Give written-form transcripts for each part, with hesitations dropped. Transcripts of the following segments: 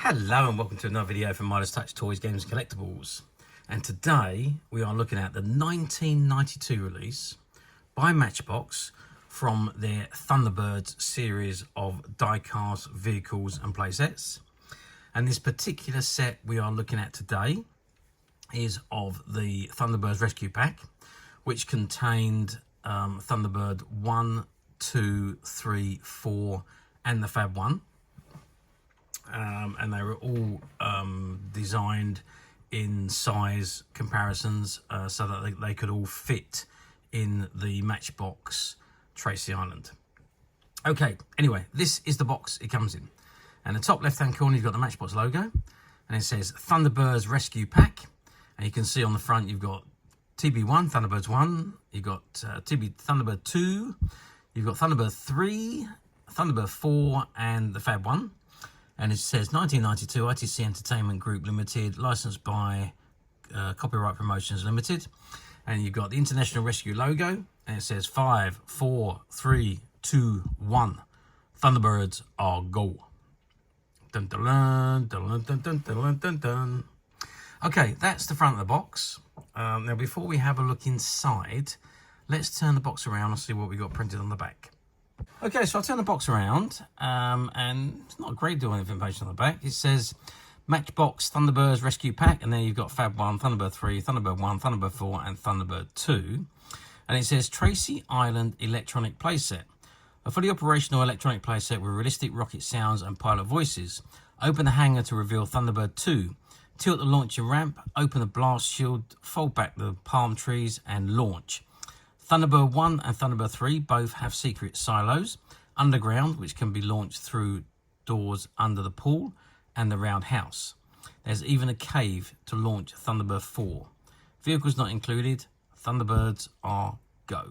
Hello and welcome to another video from Midas Touch Toys, Games and Collectibles. And today we are looking at the 1992 release by Matchbox from their Thunderbirds series of die-cast vehicles and playsets. And this particular set we are looking at today is of the Thunderbirds Rescue Pack, which contained Thunderbird 1, 2, 3, 4 and the Fab 1. And they were all designed in size comparisons so that they could all fit in the Matchbox Tracy Island. Okay, anyway, this is the box it comes in. And the top left hand corner you've got the Matchbox logo, and it says Thunderbirds Rescue Pack. And you can see on the front you've got TB1, Thunderbirds 1, you've got Thunderbird 2, you've got Thunderbird 3, Thunderbird 4 and the Fab 1. And it says 1992 ITC Entertainment Group Limited, licensed by Copyright Promotions Limited. And you've got the International Rescue logo, and it says 5, 4, 3, 2, 1. Thunderbirds are go. Dun, dun, dun, dun, dun, dun, dun, dun, dun. Okay, that's the front of the box. Now, before we have a look inside, let's turn the box around and see what we got printed on the back. Okay, so I'll turn the box around, and it's not a great deal of information on the back. It says Matchbox Thunderbirds Rescue Pack, and then you've got Fab 1, Thunderbird 3, Thunderbird 1, Thunderbird 4, and Thunderbird 2. And it says Tracy Island Electronic Playset. A fully operational electronic playset with realistic rocket sounds and pilot voices. Open the hanger to reveal Thunderbird 2. Tilt the launching ramp, open the blast shield, fold back the palm trees, and launch. Thunderbird 1 and Thunderbird 3 both have secret silos underground, which can be launched through doors under the pool and the roundhouse. There's even a cave to launch Thunderbird 4. Vehicles not included. Thunderbirds are go.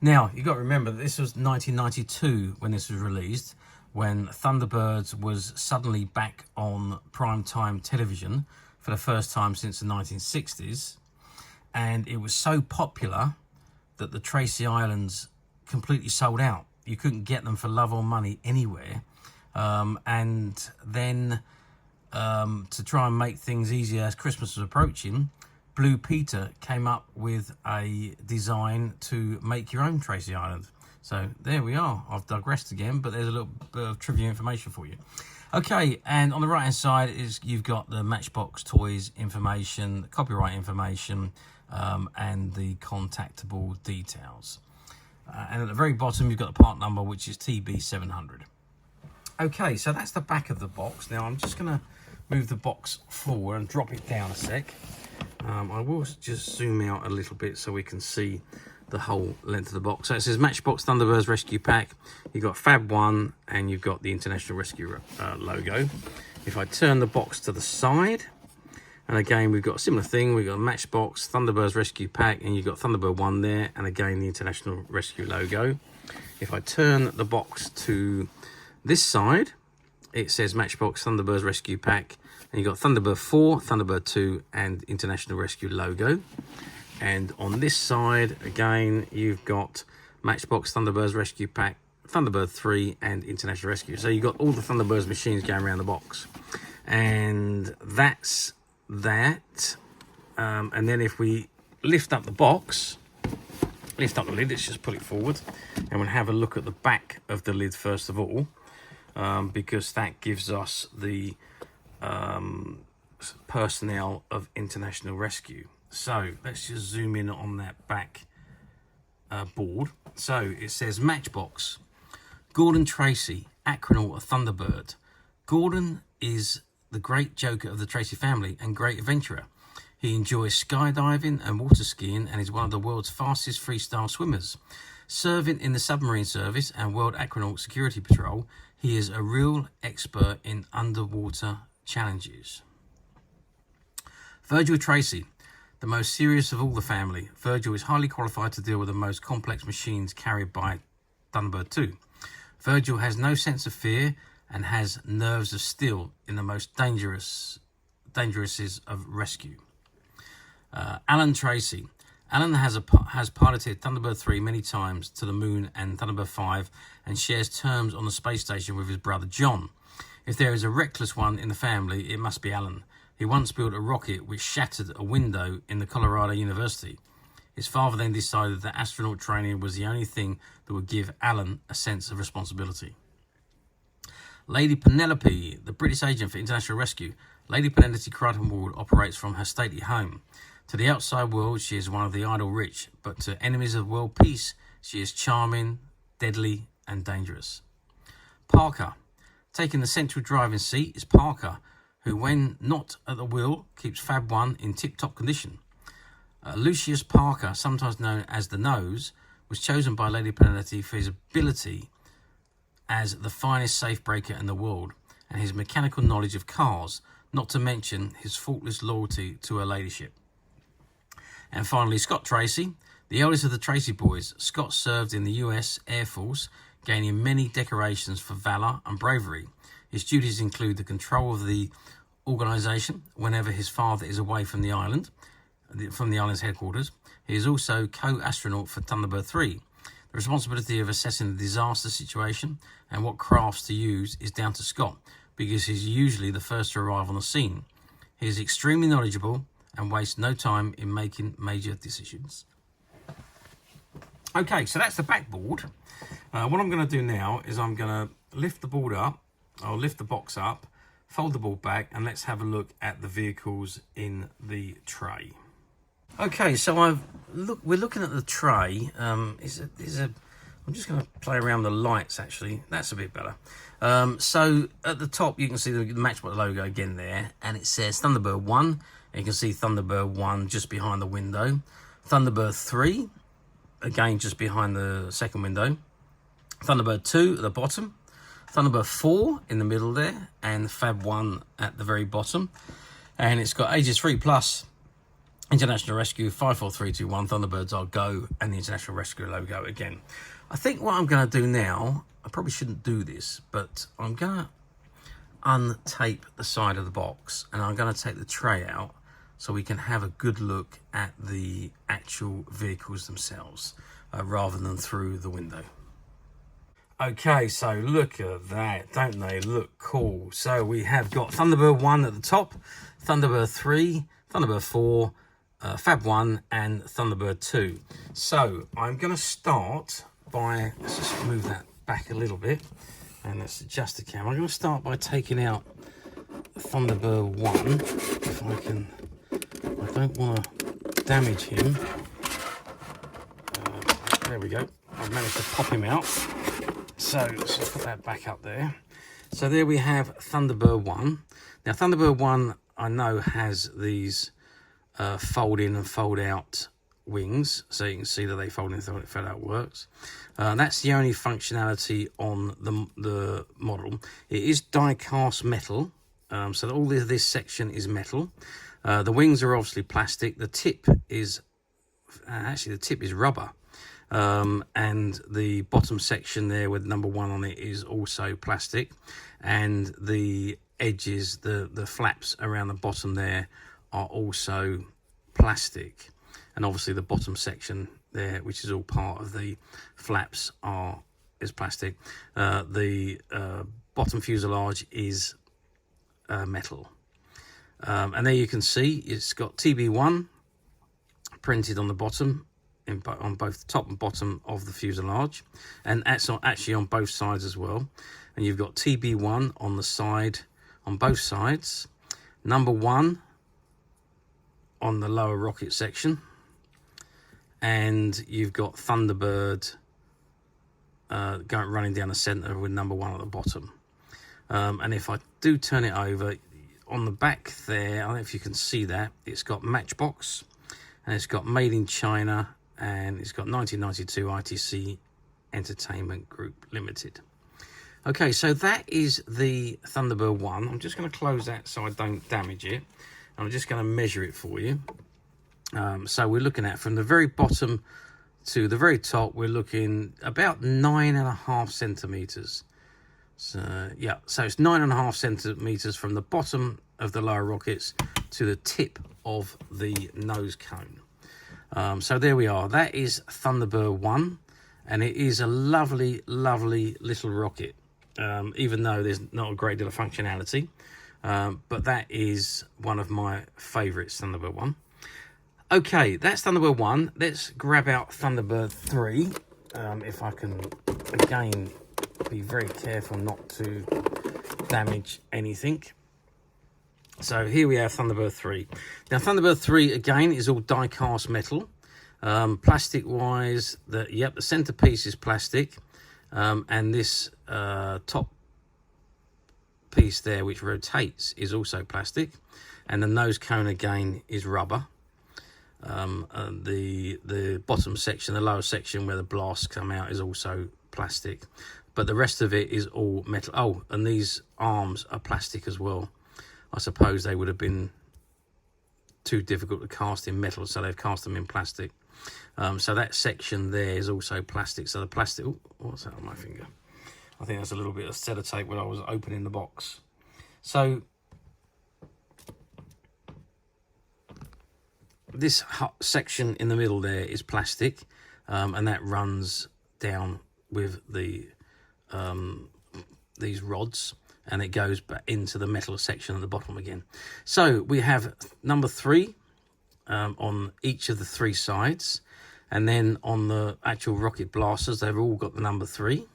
Now, you've got to remember that this was 1992 when this was released, when Thunderbirds was suddenly back on primetime television for the first time since the 1960s. And it was so popular that the Tracy Islands completely sold out. You couldn't get them for love or money anywhere. And then to try and make things easier as Christmas was approaching, Blue Peter came up with a design to make your own Tracy Island. So there we are. I've digressed again, but there's a little bit of trivia information for you. Okay, and on the right hand side is you've got the Matchbox Toys information, copyright information, and the contactable details. And at the very bottom, you've got the part number, which is TB700. Okay, so that's the back of the box. Now, I'm just going to move the box forward and drop it down a sec. I will just zoom out a little bit so we can see the whole length of the box. So it says Matchbox Thunderbirds Rescue Pack. You've got Fab 1 and you've got the International Rescue logo. If I turn the box to the side, and again, we've got a similar thing. We've got Matchbox Thunderbirds Rescue Pack, and you've got Thunderbird 1 there, and again, the International Rescue logo. If I turn the box to this side, it says Matchbox Thunderbirds Rescue Pack, and you've got Thunderbird 4, Thunderbird 2, and International Rescue logo. And on this side, again, you've got Matchbox Thunderbirds Rescue Pack, Thunderbird 3, and International Rescue. So you've got all the Thunderbirds machines going around the box. And that's that. And then if we lift up the box, lift up the lid, let's just pull it forward, and we'll have a look at the back of the lid first of all, because that gives us the personnel of International Rescue. So let's just zoom in on that back board. So it says Matchbox, Gordon Tracy, Acronaut of Thunderbird. Gordon is the great joker of the Tracy family and great adventurer. He enjoys skydiving and water skiing and is one of the world's fastest freestyle swimmers. Serving in the submarine service and World Acronaut Security Patrol, he is a real expert in underwater challenges. Virgil Tracy, the most serious of all the family. Virgil is highly qualified to deal with the most complex machines carried by Thunderbird 2. Virgil has no sense of fear and has nerves of steel in the most dangerous of rescue. Alan Tracy. Alan has piloted Thunderbird 3 many times to the moon and Thunderbird 5 and shares terms on the space station with his brother John. If there is a reckless one in the family, it must be Alan. He once built a rocket which shattered a window in the Colorado University. His father then decided that astronaut training was the only thing that would give Alan a sense of responsibility. Lady Penelope, the British agent for international rescue. Lady Penelope Crichton Ward operates from her stately home. To the outside world, she is one of the idle rich, but to enemies of world peace, she is charming, deadly, and dangerous. Parker. Taking the central driving seat is Parker, who, when not at the wheel, keeps Fab 1 in tip-top condition. Lucius Parker, sometimes known as the Nose, was chosen by Lady Penelope for his ability as the finest safe breaker in the world and his mechanical knowledge of cars, not to mention his faultless loyalty to her ladyship. And finally, Scott Tracy, the eldest of the Tracy boys. Scott served in the US Air Force, gaining many decorations for valour and bravery. His duties include the control of the organisation whenever his father is away from the island's headquarters. He is also co-astronaut for Thunderbird 3. The responsibility of assessing the disaster situation and what crafts to use is down to Scott, because he's usually the first to arrive on the scene. He is extremely knowledgeable and wastes no time in making major decisions. Okay, so that's the backboard. What I'm going to do now is I'm going to lift the board up, I'll lift the box up, fold the board back, and let's have a look at the vehicles in the tray. Okay, so we're looking at the tray. I'm just going to play around the lights, actually. That's a bit better. So at the top, you can see the Matchbox logo again there, and it says Thunderbird 1. And you can see Thunderbird 1 just behind the window. Thunderbird 3, again, just behind the second window. Thunderbird 2 at the bottom. Thunderbird 4 in the middle there, and Fab 1 at the very bottom. And it's got Aegis 3 Plus, International Rescue, 54321, Thunderbirds are go, and the International Rescue logo again. I think what I'm going to do now, I probably shouldn't do this, but I'm going to untape the side of the box, and I'm going to take the tray out so we can have a good look at the actual vehicles themselves, rather than through the window. Okay, so look at that, don't they look cool? So we have got Thunderbird 1 at the top, Thunderbird 3, Thunderbird 4, Fab 1 and Thunderbird 2. So I'm going to start by, let's just move that back a little bit and let's adjust the camera. I'm going to start by taking out Thunderbird 1, if I can. I don't want to damage him. There we go. I've managed to pop him out. So let's just put that back up there. So there we have Thunderbird 1. Now Thunderbird 1 I know has these fold in and fold out wings, so you can see that they fold in and fold out works. That's the only functionality on the model. It is die-cast metal, so all this section is metal. The wings are obviously plastic. The tip is actually the tip is rubber. And the bottom section there with number 1 on it is also plastic, and the edges, the flaps around the bottom there are also plastic, and obviously the bottom section there, which is all part of the flaps, is plastic. The bottom fuselage is metal, and there you can see it's got TB1 printed on the bottom, on both the top and bottom of the fuselage, and that's actually on both sides as well. And you've got TB1 on the side, on both sides, number 1 on the lower rocket section, and you've got Thunderbird running down the center with number 1 at the bottom. And if I do turn it over, on the back there, I don't know if you can see that, it's got Matchbox, and it's got Made in China, and it's got 1992 ITC Entertainment Group Limited. Okay, so that is the Thunderbird 1. I'm just going to close that so I don't damage it. I'm just going to measure it for you. So we're looking at, from the very bottom to the very top, we're looking about 9.5 centimeters. So yeah, so it's 9.5 centimeters from the bottom of the lower rockets to the tip of the nose cone. So there we are. That is Thunderbird 1, and it is a lovely, lovely little rocket. even though there's not a great deal of functionality. But that is one of my favourites, Thunderbird 1. Okay, that's Thunderbird 1. Let's grab out Thunderbird 3. If I can, again, be very careful not to damage anything. So here we have Thunderbird 3. Now, Thunderbird 3, again, is all die-cast metal. Plastic-wise, the centerpiece is plastic. And this top piece there, which rotates, is also plastic. And the nose cone, again, is rubber. The bottom section, the lower section where the blasts come out, is also plastic. But the rest of it is all metal. Oh, and these arms are plastic as well. I suppose they would have been too difficult to cast in metal, so they've cast them in plastic. So that section there is also plastic. So the plastic... Oh, what's that on my finger? I think that's a little bit of sellotape when I was opening the box. So this section in the middle there is plastic, and that runs down with the these rods, and it goes back into the metal section at the bottom again. So we have number 3 on each of the 3 sides, and then on the actual rocket blasters, they've all got the number 3,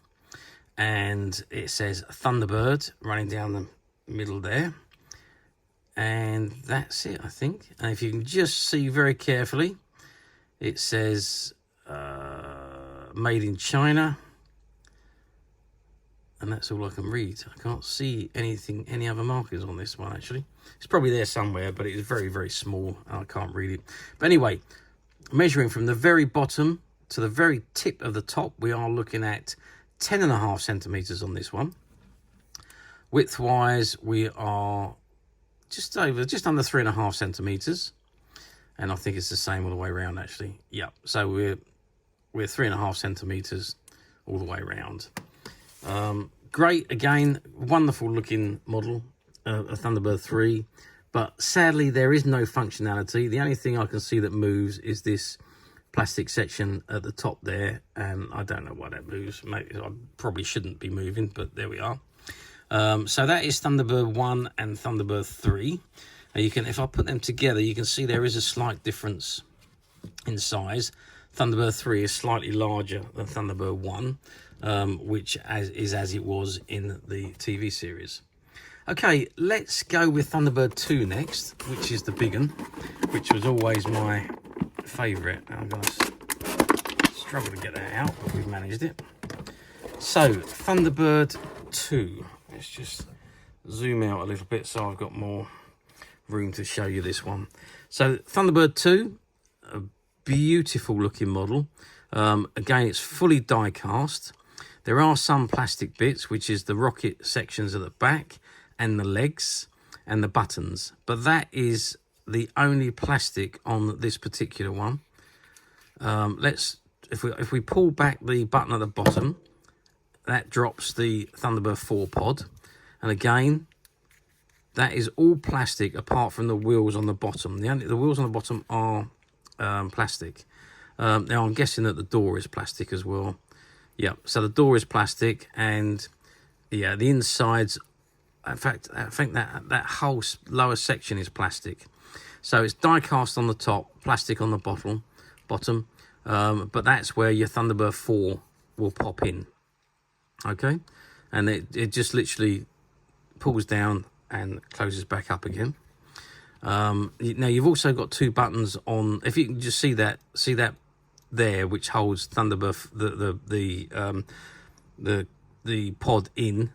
and it says Thunderbird running down the middle there, and that's it, I think. And if you can just see very carefully, it says made in China. And that's all I can read. I can't see any other markers on this one, actually. It's probably there somewhere, but it is very, very small, and I can't read it. But anyway, measuring from the very bottom to the very tip of the top, we are looking at 10.5 centimetres on this one. Width-wise, we are just under 3.5 centimetres. And I think it's the same all the way around, actually. Yeah, so we're 3.5 centimetres all the way around. Great, again, wonderful looking model, a Thunderbird 3, but sadly there is no functionality. The only thing I can see that moves is this plastic section at the top there, and I don't know why that moves. Maybe I probably shouldn't be moving, but there we are. So that is Thunderbird 1 and Thunderbird 3. You can, if I put them together, you can see there is a slight difference in size. Thunderbird 3 is slightly larger than Thunderbird 1. Which is as it was in the TV series. Okay, let's go with Thunderbird 2 next, which is the big one, which was always my favourite. I'm going to struggle to get that out, but we've managed it. So, Thunderbird 2. Let's just zoom out a little bit so I've got more room to show you this one. So, Thunderbird 2, a beautiful looking model. Again, it's fully die cast. There are some plastic bits, which is the rocket sections at the back and the legs and the buttons. But that is the only plastic on this particular one. If we pull back the button at the bottom, that drops the Thunderbird 4 pod. And again, that is all plastic apart from the wheels on the bottom. The wheels on the bottom are plastic. Now, I'm guessing that the door is plastic as well. Yeah, so the door is plastic, and yeah, the insides, in fact, I think that whole lower section is plastic. So it's die cast on the top, plastic on the bottom, but that's where your Thunderbird 4 will pop in. Okay, and it just literally pulls down and closes back up again. Now you've also got 2 buttons on. If you can just see that there, which holds Thunderbird the pod in.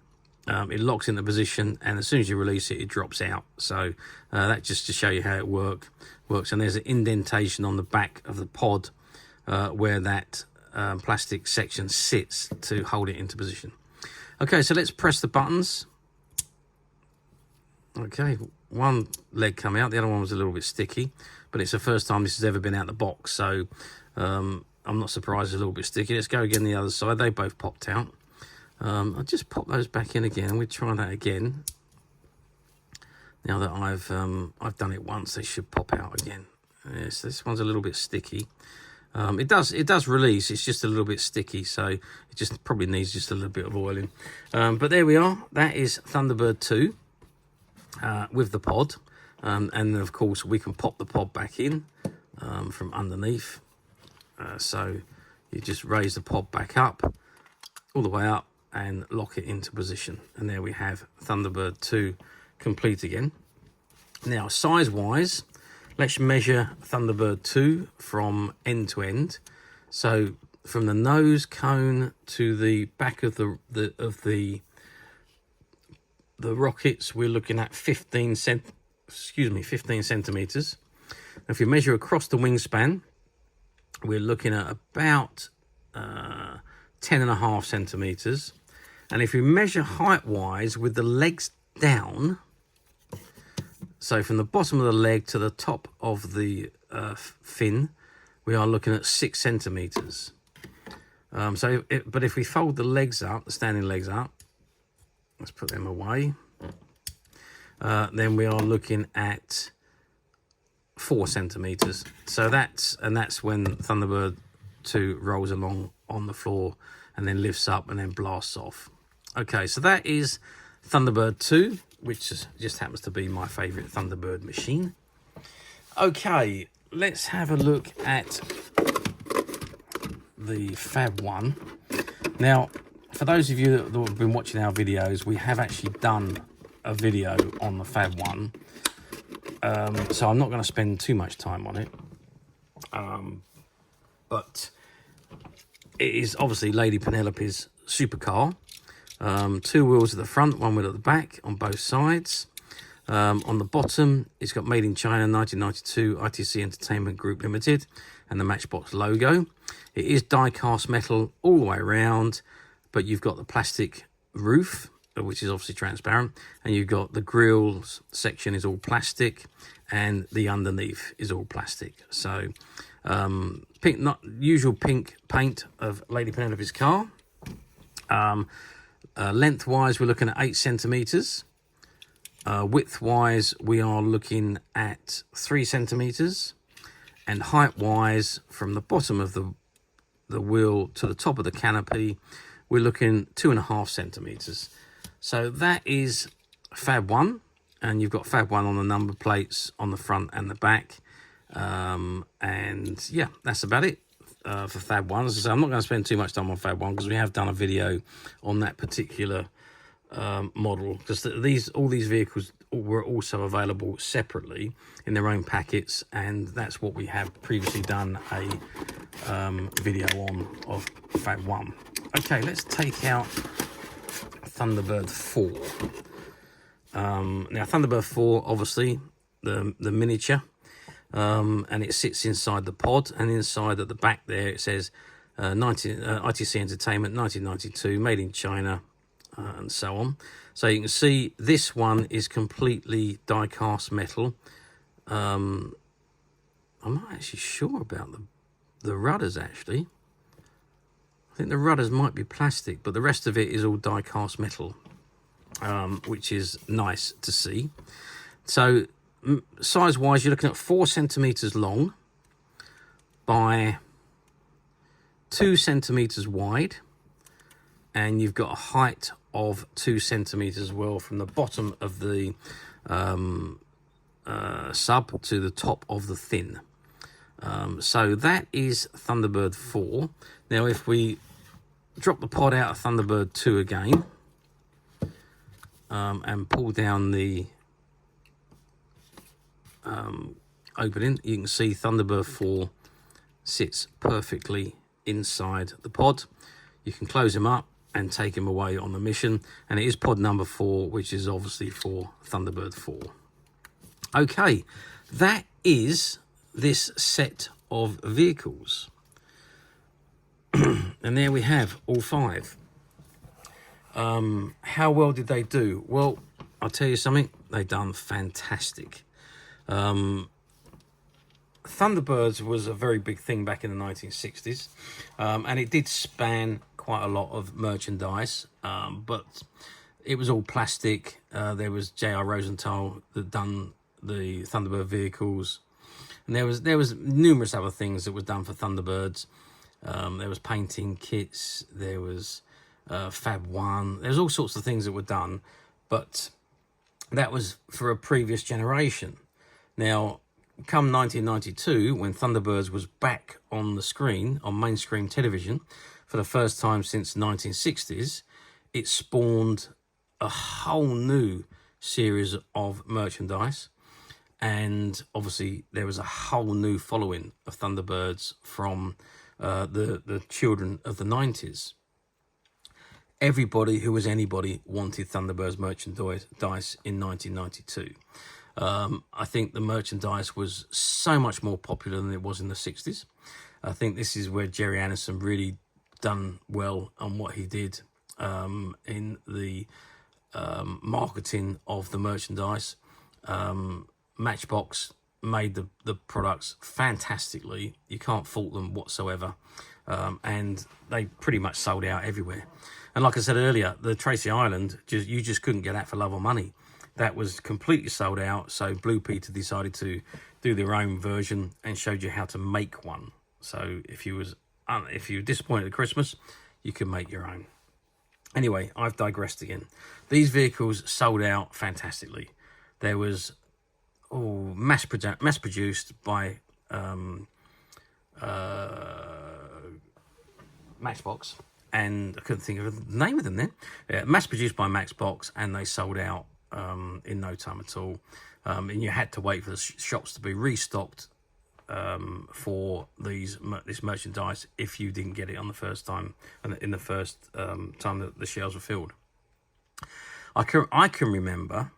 It locks into position, and as soon as you release it, it drops out. So that's just to show you how it works. And there's an indentation on the back of the pod where that plastic section sits to hold it into position. Okay, so let's press the buttons. Okay, one leg come out, the other one was a little bit sticky, but it's the first time this has ever been out the box, so I'm not surprised it's a little bit sticky. Let's go again the other side. They both popped out. I'll just pop those back in again. We'll try that again. Now that I've done it once, they should pop out again. Yes, this one's a little bit sticky. It does release. It's just a little bit sticky, so it just probably needs just a little bit of oiling. But there we are. That is Thunderbird 2 with the pod. And then, of course, we can pop the pod back in from underneath. So you just raise the pod back up, all the way up, and lock it into position. And there we have Thunderbird 2 complete again. Now, size-wise, let's measure Thunderbird 2 from end to end. So from the nose cone to the back of the rockets, we're looking at 15 centimeters. If you measure across the wingspan, we're looking at about 10.5 centimeters. And if you measure height wise with the legs down, so from the bottom of the leg to the top of the fin, we are looking at 6 centimeters. But if we fold the legs up, the standing legs up, let's put them away. Then we are looking at 4 centimeters. So that's when Thunderbird 2 rolls along on the floor and then lifts up and then blasts off. Okay, so that is Thunderbird 2, which just happens to be my favorite Thunderbird machine. Okay, let's have a look at the Fab 1. Now, for those of you that have been watching our videos, we have actually done a video on the Fab 1. So I'm not going to spend too much time on it. But it is obviously Lady Penelope's supercar. 2 wheels at the front, 1 wheel at the back on both sides. On the bottom, it's got Made in China 1992 ITC Entertainment Group Limited and the Matchbox logo. It is die-cast metal all the way around, but you've got the plastic roof, which is obviously transparent, and you've got the grills section is all plastic, and the underneath is all plastic. So pink, not usual pink paint of Lady Penelope's car. Lengthwise, we're looking at 8 centimeters. Widthwise, we are looking at 3 centimeters, and height-wise, from the bottom of the wheel to the top of the canopy, we're looking 2.5 centimeters. So that is Fab 1, and you've got Fab 1 on the number plates on the front and the back. And yeah, that's about it for Fab 1. As I say, I'm not going to spend too much time on Fab 1 because we have done a video on that particular model, because all these vehicles were also available separately in their own packets, and that's what we have previously done a video on of Fab 1. Okay, let's take out Thunderbird 4. Now Thunderbird 4, obviously the miniature, and it sits inside the pod, and inside at the back there it says ITC Entertainment 1992, Made in China, and so on. So you can see this one is completely die-cast metal. I'm not actually sure about the rudders, actually. I think the rudders might be plastic, but the rest of it is all die-cast metal, which is nice to see. So size-wise, you're looking at 4 centimeters long by 2 centimeters wide, and you've got a height of 2 centimeters as well from the bottom of the sub to the top of the fin. So that is Thunderbird 4. Now if we drop the pod out of Thunderbird 2 again, and pull down the opening, you can see Thunderbird 4 sits perfectly inside the pod. You can close him up and take him away on the mission, and it is pod number 4, which is obviously for Thunderbird 4. Okay, that is this set of vehicles. And there we have all 5. How well did they do? Well, I'll tell you something, they done fantastic. Thunderbirds was a very big thing back in the 1960s, and it did span quite a lot of merchandise, but it was all plastic. There was J.R. Rosenthal that done the Thunderbird vehicles. And there was numerous other things that was done for Thunderbirds. There was painting kits, there was Fab 1, there's all sorts of things that were done, but that was for a previous generation. Now, come 1992, when Thunderbirds was back on the screen, on mainstream television, for the first time since 1960s, it spawned a whole new series of merchandise. And obviously, there was a whole new following of Thunderbirds from the children of the 90s. Everybody who was anybody wanted Thunderbirds merchandise in 1992. I think the merchandise was so much more popular than it was in the 60s. I think this is where Gerry Anderson really done well on what he did in the marketing of the merchandise. Matchbox made the products fantastically. You can't fault them whatsoever. And they pretty much sold out everywhere. And like I said earlier, the Tracy Island, you just couldn't get that for love or money. That was completely sold out. So Blue Peter decided to do their own version and showed you how to make one. So if you were disappointed at Christmas, you can make your own. Anyway, I've digressed again. These vehicles sold out fantastically. There was mass produced by Matchbox, and I couldn't think of the name of them then. Yeah, mass produced by Matchbox, and they sold out in no time at all. And you had to wait for the shops to be restocked for this merchandise if you didn't get it on the first time, in the first time that the shelves were filled. I can remember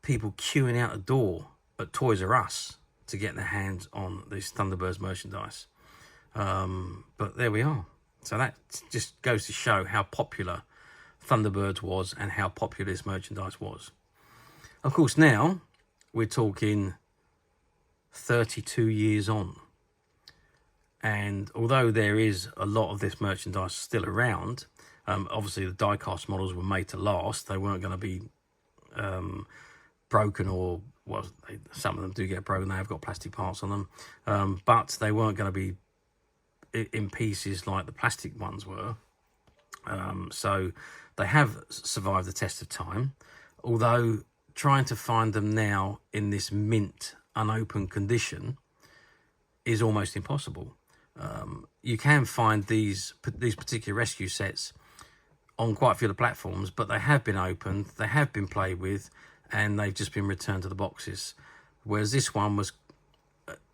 people queuing out the door at Toys R Us to get their hands on this Thunderbirds merchandise. But there we are. So that just goes to show how popular Thunderbirds was and how popular this merchandise was. Of course, now we're talking 32 years on. And although there is a lot of this merchandise still around, obviously the die-cast models were made to last. They weren't going to be broken, or some of them do get broken. They have got plastic parts on them, but they weren't going to be in pieces like the plastic ones were. So they have survived the test of time, although trying to find them now in this mint unopened condition is almost impossible. You can find these particular rescue sets on quite a few of the platforms, but they have been opened, they have been played with, and they've just been returned to the boxes. Whereas this one was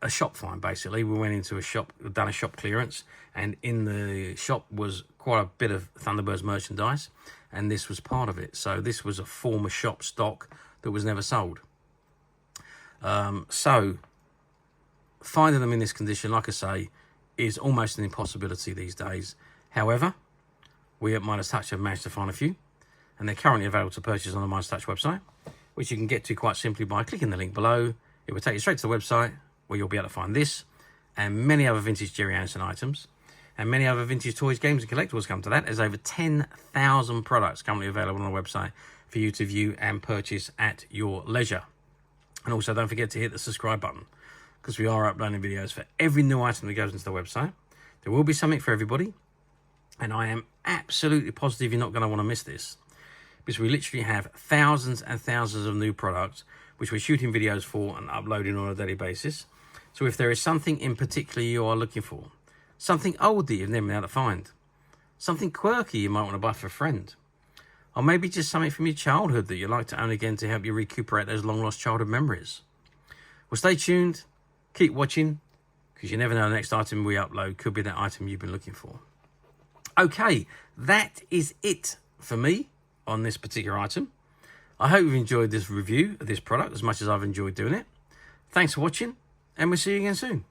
a shop find, basically. We went into a shop, done a shop clearance, and in the shop was quite a bit of Thunderbirds merchandise, and this was part of it. So this was a former shop stock that was never sold. So finding them in this condition, like I say, is almost an impossibility these days. However, we at Midas Touch have managed to find a few, and they're currently available to purchase on the Midas Touch website, which you can get to quite simply by clicking the link below. It will take you straight to the website, where you'll be able to find this and many other vintage Gerry Anderson items, and many other vintage toys, games and collectibles come to that. There's over 10,000 products currently available on the website for you to view and purchase at your leisure. And also don't forget to hit the subscribe button, because we are uploading videos for every new item that goes into the website. There will be something for everybody, and I am absolutely positive you're not going to want to miss this, because we literally have thousands and thousands of new products which we're shooting videos for and uploading on a daily basis. So if there is something in particular you are looking for, something old that you've never been able to find, something quirky you might want to buy for a friend, or maybe just something from your childhood that you'd like to own again to help you recuperate those long lost childhood memories, well, stay tuned, keep watching, because you never know, the next item we upload could be that item you've been looking for. Okay, that is it for me on this particular item. I hope you've enjoyed this review of this product as much as I've enjoyed doing it. Thanks for watching, and we'll see you again soon.